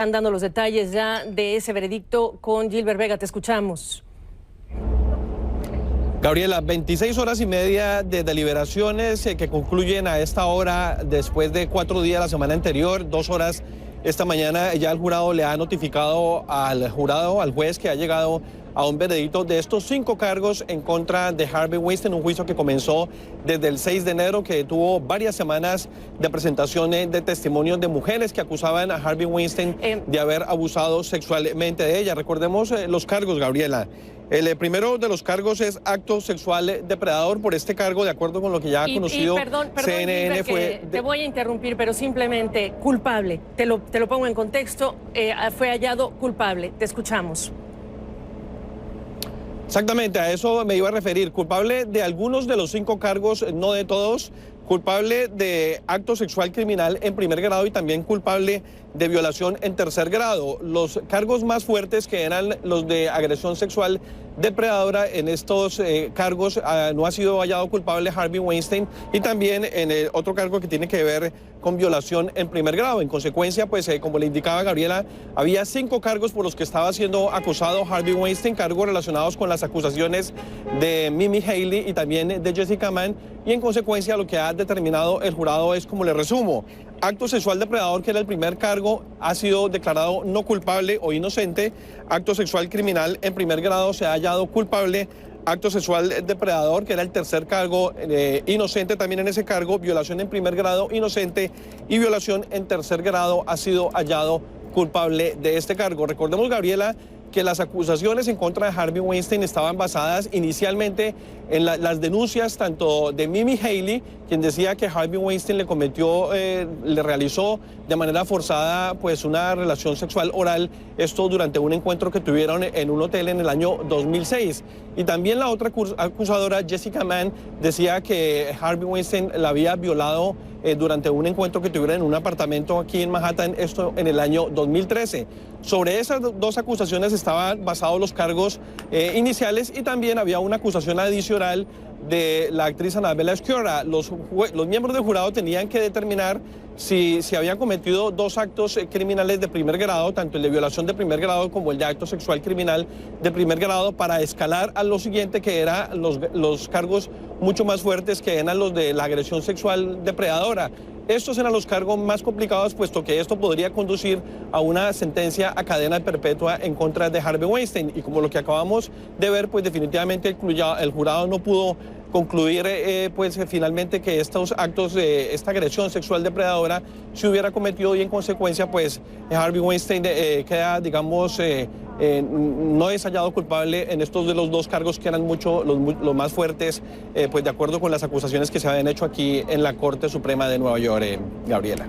Están dando los detalles ya de ese veredicto con Gilbert Vega. Te escuchamos. Gabriela, 26 horas y media de deliberaciones que concluyen a esta hora después de 4 días la semana anterior, 2 horas esta mañana. Ya el jurado le ha notificado al juez, que ha llegado a un veredicto de estos 5 cargos en contra de Harvey Weinstein, un juicio que comenzó desde el 6 de enero, que tuvo varias semanas de presentaciones de testimonios de mujeres que acusaban a Harvey Weinstein de haber abusado sexualmente de ella. Recordemos los cargos, Gabriela. El primero de los cargos es acto sexual depredador. Por este cargo, de acuerdo con lo que ya ha conocido perdón, CNN, fue... Te voy a interrumpir, pero simplemente culpable. Te lo pongo en contexto. Fue hallado culpable. Te escuchamos. Exactamente, a eso me iba a referir. Culpable de algunos de los 5 cargos, no de todos. Culpable de acto sexual criminal en primer grado y también culpable de violación en tercer grado. Los cargos más fuertes, que eran los de agresión sexual depredadora, en estos cargos no ha sido hallado culpable Harvey Weinstein, y también en el otro cargo que tiene que ver con violación en primer grado. En consecuencia, pues como le indicaba Gabriela, había 5 cargos por los que estaba siendo acusado Harvey Weinstein, cargos relacionados con las acusaciones de Mimi Haley y también de Jessica Mann, y en consecuencia lo que ha determinado el jurado es, como le resumo: acto sexual depredador, que era el primer cargo, ha sido declarado no culpable o inocente. Acto sexual criminal en primer grado se ha hallado culpable. Acto sexual depredador, que era el tercer cargo, inocente también en ese cargo. Violación en primer grado, inocente, y violación en tercer grado ha sido hallado culpable de este cargo. Recordemos, Gabriela, que las acusaciones en contra de Harvey Weinstein estaban basadas inicialmente en las denuncias tanto de Mimi Haley, quien decía que Harvey Weinstein le realizó de manera forzada pues una relación sexual oral, esto durante un encuentro que tuvieron en un hotel en el año 2006. Y también la otra acusadora, Jessica Mann, decía que Harvey Weinstein la había violado durante un encuentro que tuvieron en un apartamento aquí en Manhattan, esto en el año 2013. Sobre esas 2 acusaciones estaban basados los cargos iniciales, y también había una acusación adicional de la actriz Annabella Sciorra. Los miembros del jurado tenían que determinar si habían cometido 2 actos criminales de primer grado, tanto el de violación de primer grado como el de acto sexual criminal de primer grado, para escalar a lo siguiente, que eran los cargos mucho más fuertes, que eran los de la agresión sexual depredadora. Estos eran los cargos más complicados, puesto que esto podría conducir a una sentencia a cadena perpetua en contra de Harvey Weinstein. Y como lo que acabamos de ver, pues definitivamente el jurado no pudo concluir finalmente que estos actos de esta agresión sexual depredadora se hubiera cometido, y en consecuencia pues Harvey Weinstein queda, digamos, no es hallado culpable en estos de los 2 cargos que eran los más fuertes, pues de acuerdo con las acusaciones que se habían hecho aquí en la Corte Suprema de Nueva York, Gabriela.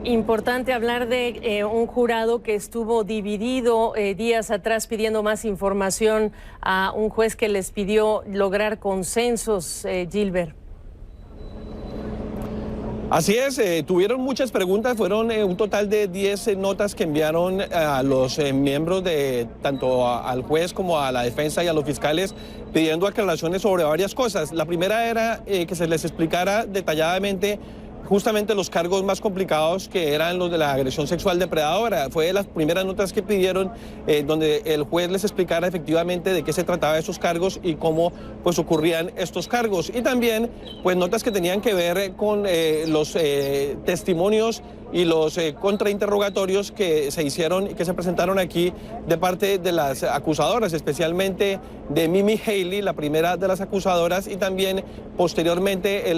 Importante hablar de un jurado que estuvo dividido días atrás pidiendo más información a un juez que les pidió lograr consensos, Gilbert. Así es, tuvieron muchas preguntas, fueron un total de 10 notas que enviaron a los miembros tanto al juez como a la defensa y a los fiscales, pidiendo aclaraciones sobre varias cosas. La primera era que se les explicara detalladamente justamente los cargos más complicados, que eran los de la agresión sexual depredadora. Fue de las primeras notas que pidieron, donde el juez les explicara efectivamente de qué se trataba esos cargos y cómo pues ocurrían estos cargos. Y también pues notas que tenían que ver con los testimonios y los contrainterrogatorios que se hicieron y que se presentaron aquí de parte de las acusadoras, especialmente de Mimi Haley, la primera de las acusadoras, y también posteriormente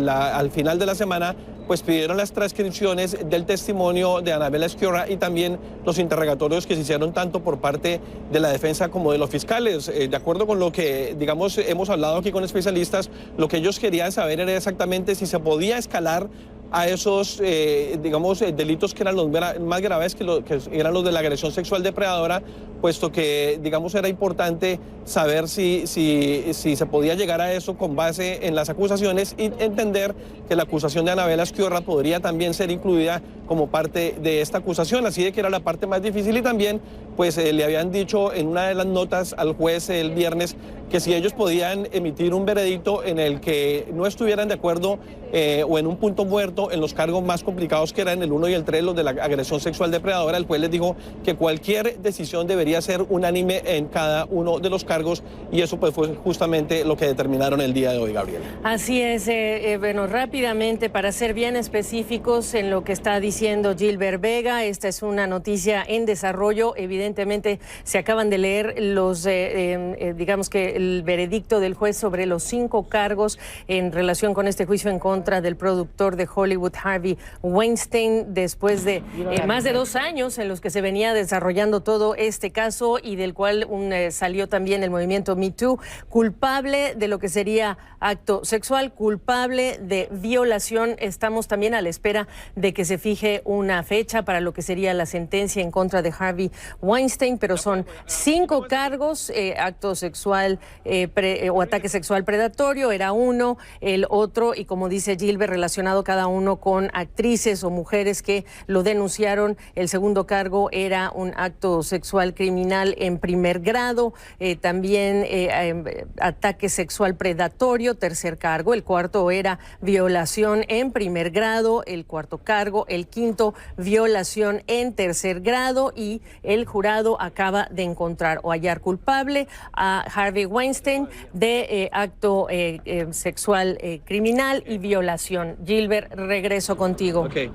al final de la semana pues pidieron las transcripciones del testimonio de Annabella Sciorra y también los interrogatorios que se hicieron tanto por parte de la defensa como de los fiscales. De acuerdo con lo que, digamos, hemos hablado aquí con especialistas, lo que ellos querían saber era exactamente si se podía escalar a esos, digamos, delitos que eran los más graves, que eran los de la agresión sexual depredadora, puesto que, digamos, era importante saber si se podía llegar a eso con base en las acusaciones, y entender que la acusación de Annabella Sciorra podría también ser incluida como como parte de esta acusación, así de que era la parte más difícil. Y también pues le habían dicho en una de las notas al juez el viernes que si ellos podían emitir un veredicto en el que no estuvieran de acuerdo o en un punto muerto en los cargos más complicados que eran el 1 y el 3, los de la agresión sexual depredadora, el juez les dijo que cualquier decisión debería ser unánime en cada uno de los cargos, y eso pues fue justamente lo que determinaron el día de hoy, Gabriela. Así es, bueno, rápidamente, para ser bien específicos en lo que está diciendo Gilbert Vega, esta es una noticia en desarrollo. Evidentemente se acaban de leer los, digamos que el veredicto del juez sobre los 5 cargos en relación con este juicio en contra del productor de Hollywood, Harvey Weinstein, después de más de 2 años en los que se venía desarrollando todo este caso y del cual salió también el movimiento Me Too, culpable de lo que sería acto sexual, culpable de violación. Estamos también a la espera de que se fije una fecha para lo que sería la sentencia en contra de Harvey Weinstein, pero son 5 cargos, acto sexual o ataque sexual predatorio era uno, el otro, y como dice Gilbert, relacionado cada uno con actrices o mujeres que lo denunciaron. El segundo cargo era un acto sexual criminal en primer grado, también ataque sexual predatorio, tercer cargo. El cuarto era violación en primer grado, el cuarto cargo. El quinto, violación en tercer grado, y el jurado acaba de encontrar o hallar culpable a Harvey Weinstein de acto sexual criminal y violación. Gilbert, regreso contigo. Okay.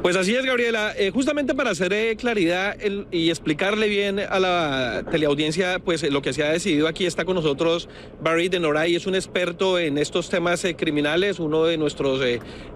Pues así es, Gabriela. Justamente para hacer claridad y explicarle bien a la teleaudiencia pues lo que se ha decidido aquí, está con nosotros Barry de Noray, es un experto en estos temas criminales, uno de nuestros,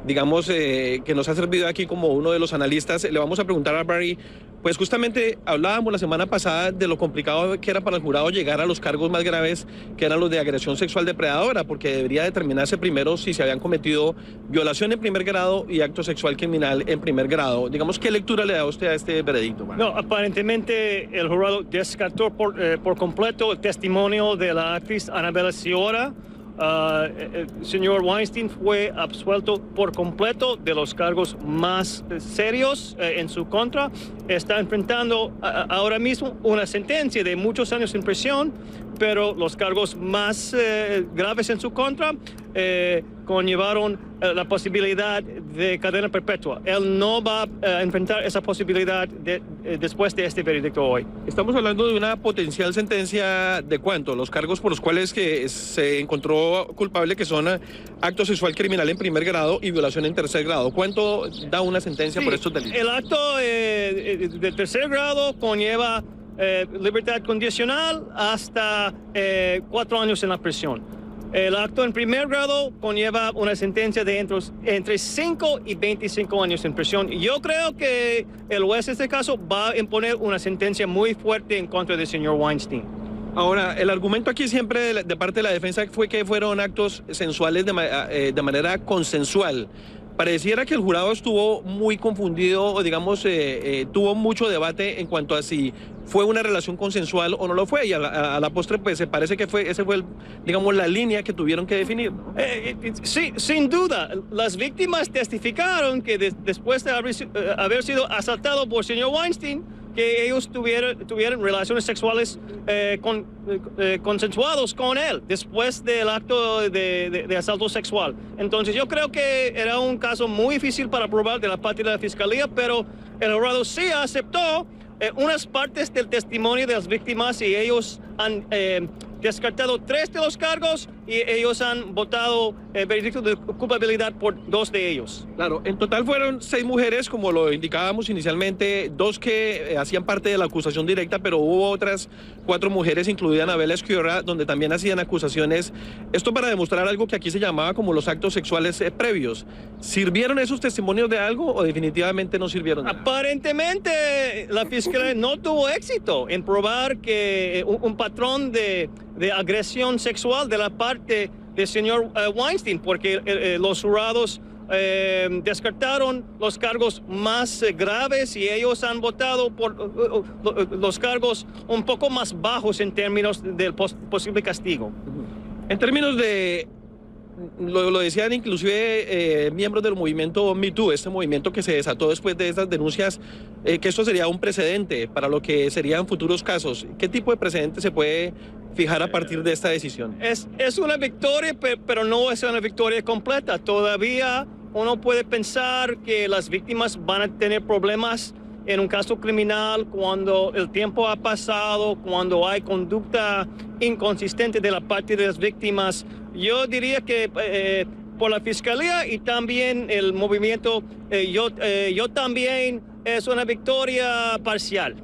digamos, que nos ha servido aquí como uno de los analistas. Le vamos a preguntar a Barry, pues justamente hablábamos la semana pasada de lo complicado que era para el jurado llegar a los cargos más graves, que eran los de agresión sexual depredadora, porque debería determinarse primero si se habían cometido violación en primer grado y acto sexual criminal en primer grado. Digamos, ¿qué lectura le da usted a este veredicto, Barry? No, aparentemente el jurado descartó por completo el testimonio de la actriz Annabella Sciorra. El señor Weinstein fue absuelto por completo de los cargos más serios en su contra. Está enfrentando ahora mismo una sentencia de muchos años en prisión, pero los cargos más graves en su contra conllevaron la posibilidad de cadena perpetua. Él no va a enfrentar esa posibilidad después de este veredicto hoy. Estamos hablando de una potencial sentencia de ¿cuánto? Los cargos por los cuales que se encontró culpable, que son acto sexual criminal en primer grado y violación en tercer grado. ¿Cuánto da una sentencia por estos delitos? El acto de tercer grado conlleva libertad condicional hasta 4 años en la prisión. El acto en primer grado conlleva una sentencia de entre 5 y 25 años en prisión. Yo creo que el juez en este caso va a imponer una sentencia muy fuerte en contra del señor Weinstein. Ahora, el argumento aquí siempre de parte de la defensa fue que fueron actos sensuales de manera consensual. Pareciera que el jurado estuvo muy confundido, o digamos, tuvo mucho debate en cuanto a si fue una relación consensual o no lo fue, y a la postre pues se parece que ese fue digamos, la línea que tuvieron que definir. Sí, sin duda. Las víctimas testificaron que después de haber sido asaltados por el señor Weinstein, que ellos tuvieron relaciones sexuales consensuados con él después del acto de asalto sexual. Entonces yo creo que era un caso muy difícil para probar de la parte de la fiscalía, pero el jurado sí aceptó unas partes del testimonio de las víctimas, y ellos han descartado 3 de los cargos y ellos han votado veredicto de culpabilidad por 2 de ellos. Claro, en total fueron 6 mujeres, como lo indicábamos inicialmente, 2 que hacían parte de la acusación directa, pero hubo otras 4 mujeres, incluida Annabella Sciorra, donde también hacían acusaciones. Esto para demostrar algo que aquí se llamaba como los actos sexuales previos. ¿Sirvieron esos testimonios de algo o definitivamente no sirvieron de nada? Aparentemente la fiscalía no tuvo éxito en probar que un patrón de agresión sexual de la parte del señor Weinstein, porque los jurados descartaron los cargos más graves y ellos han votado por los cargos un poco más bajos en términos del posible castigo. En términos de lo decían inclusive miembros del movimiento Me Too, este movimiento que se desató después de estas denuncias, que esto sería un precedente para lo que serían futuros casos. ¿Qué tipo de precedente se puede fijar a partir de esta decisión? Es una victoria, pero no es una victoria completa. Todavía uno puede pensar que las víctimas van a tener problemas en un caso criminal cuando el tiempo ha pasado, cuando hay conducta inconsistente de la parte de las víctimas. Yo diría que por la Fiscalía y también el movimiento, yo también es una victoria parcial,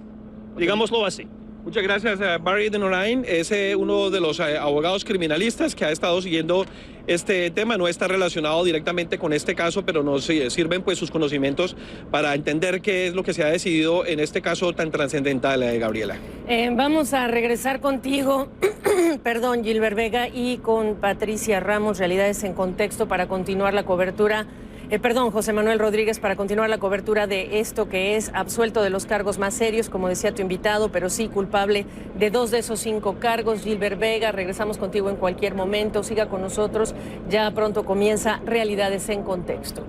digámoslo así. Muchas gracias, Barry de Norain. Es uno de los abogados criminalistas que ha estado siguiendo este tema. No está relacionado directamente con este caso, pero nos sirven pues sus conocimientos para entender qué es lo que se ha decidido en este caso tan trascendental, Gabriela. Vamos a regresar contigo, perdón, Gilbert Vega, y con Patricia Ramos, Realidades en Contexto, para continuar la cobertura. José Manuel Rodríguez, para continuar la cobertura de esto que es absuelto de los cargos más serios, como decía tu invitado, pero sí culpable de 2 de esos 5 cargos. Gilbert Vega, regresamos contigo en cualquier momento. Siga con nosotros, ya pronto comienza Realidades en Contexto.